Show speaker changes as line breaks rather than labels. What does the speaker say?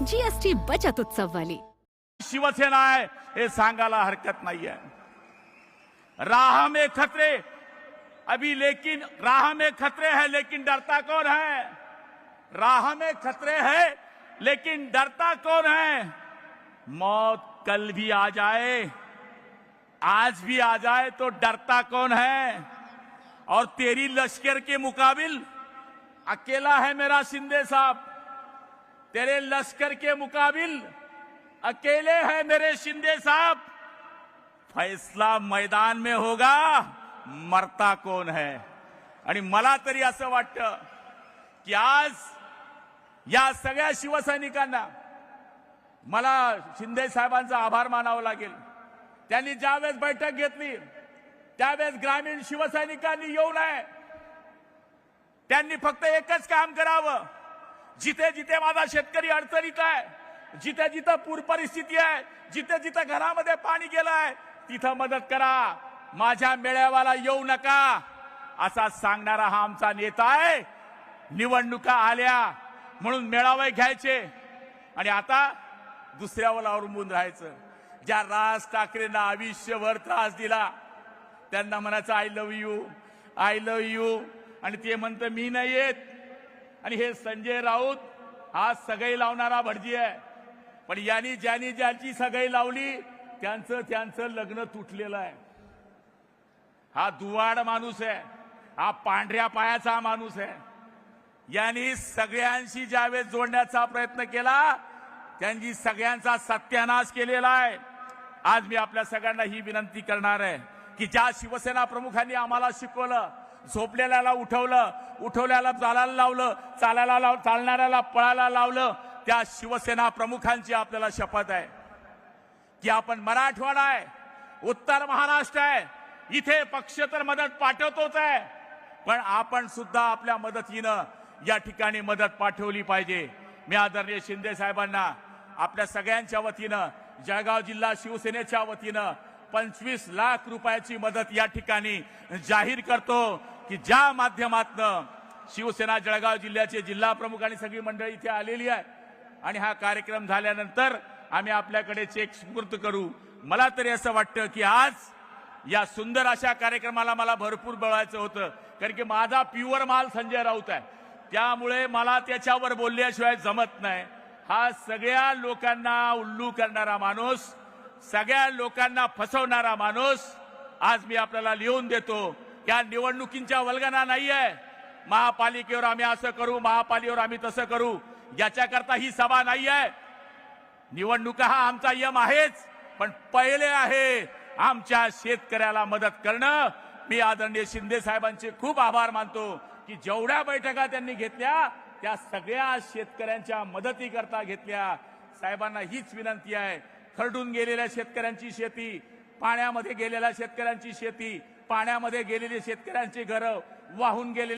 GST बचत उत्सव वाली
शिवसेना आहे हे सांगायला हरकत नाहीये। राह में खतरे अभी, लेकिन राह में खतरे है लेकिन डरता कौन है? राह में खतरे है लेकिन डरता कौन है? मौत कल भी आ जाए, आज भी आ जाए तो डरता कौन है? और तेरी लश्कर के मुकाबिल अकेला है मेरा शिंदे साहब। तेरे लश्कर के मुकाबिल अकेले हैं मेरे शिंदे साहब। फैसला मैदान में होगा, मरता कौन है? आणि मला तरी असं वाटतं की आज या सगळ्या शिवसैनिकांना मला शिंदे साहेबांचा आभार मानावा लागेल। त्यांनी ज्यावेळेस बैठक घेतली त्यावेळेस ग्रामीण शिवसैनिकांनी येऊ नये, त्यांनी फक्त एकच काम करावं। जिथे जिथे माझा शेतकरी अडचणीत आहे, जिथे जिथे पूर परिस्थिती आहे, जिथे जिथे घरामध्ये पाणी गेलंय तिथं मदत करा, माझ्या मेळाव्याला येऊ नका असा सांगणारा हा आमचा नेता आहे। निवडणुका आल्या म्हणून मेळावे घ्यायचे आणि आता दुसऱ्यावर अवलंबून राहायचं। ज्या राज ठाकरेंना आयुष्यभर त्रास दिला त्यांना म्हणायचं I love you, I love you, आणि ते म्हणतं मी नाही येत। आणि हे संजय राऊत हा सगळी लावणारा भटजी आहे, पण यांनी ज्यांनी ज्यांची सगळी लावली त्यांचं लग्न तुटलेलं आहे। हा दुवाड माणूस आहे, हा पांढऱ्या पायाचा माणूस आहे। यांनी सगळ्यांशी ज्यावेळेस जोडण्याचा प्रयत्न केला त्यांनी सगळ्यांचा सत्यानाश केलेला आहे। आज मी आपल्या सगळ्यांना ही विनंती करणार आहे की ज्या शिवसेना प्रमुखांनी आम्हाला शिकवलं, झोपलेल्याला उठवलं, उठवल्याला चालायला लावलं, चालणाऱ्याला पळायला लावलं, त्या शिवसेना प्रमुखांची आपल्याला शपथ आहे की आपण मराठवाडा आहे, उत्तर महाराष्ट्र आहे, इथे पक्ष तर मदत पाठवतोच आहे, पण आपण सुद्धा आपल्या मदतीनं या ठिकाणी मदत पाठवली पाहिजे। मी आदरणीय शिंदे साहेबांना आपल्या सगळ्यांच्या वतीनं, जळगाव जिल्हा शिवसेनेच्या वतीनं 25 लाख रुपयाची मदत या ठिकाणी जाहीर करतो की ज्या माध्यमातून शिवसेना जळगाव जिल्ह्याचे जिल्हा प्रमुख आणि सगळी मंडळी इथे आलेली आहे आणि हा कार्यक्रम झाल्यानंतर आम्ही आपल्याकडे चेक सुपूर्द करू। मला तरी असं वाटतं की आज या सुंदर अशा कार्यक्रमाला मला भरपूर बोलायचं होतं, कारण की माझा प्युअर माल संजय राऊत आहे, त्यामुळे मला त्याच्यावर बोलल्याशिवाय जमत नाही। हा सगळ्या लोकांना उल्लू करणारा माणूस, सगळ्या लोकांना फसवणारा माणूस आज मी आपल्याला लिहून देतो। या निवडणुकींच्या वल्गना नाहीये, महापालिकेवर आम्ही असं करू, महापालिकेवर आम्ही तसं करू, याच्याकरता ही सभा नाहीये। निवडणुका हा आमचा यम आहेच, पण पहिले आहे आमच्या शेतकऱ्याला मदत करणं। मी आदरणीय शिंदे साहेबांचे खूप आभार मानतो की जेवढ्या बैठका त्यांनी घेतल्या त्या सगळ्या शेतकऱ्यांच्या मदतीकरता घेतल्या। साहेबांना हीच विनंती आहे, खरडून गेलेल्या शेतकऱ्यांची शेती, पाण्यामध्ये गेलेल्या शेतकऱ्यांची शेती, पाण्यामध्ये गेलेले शेतकऱ्यांची घरं, वाहून गेलेले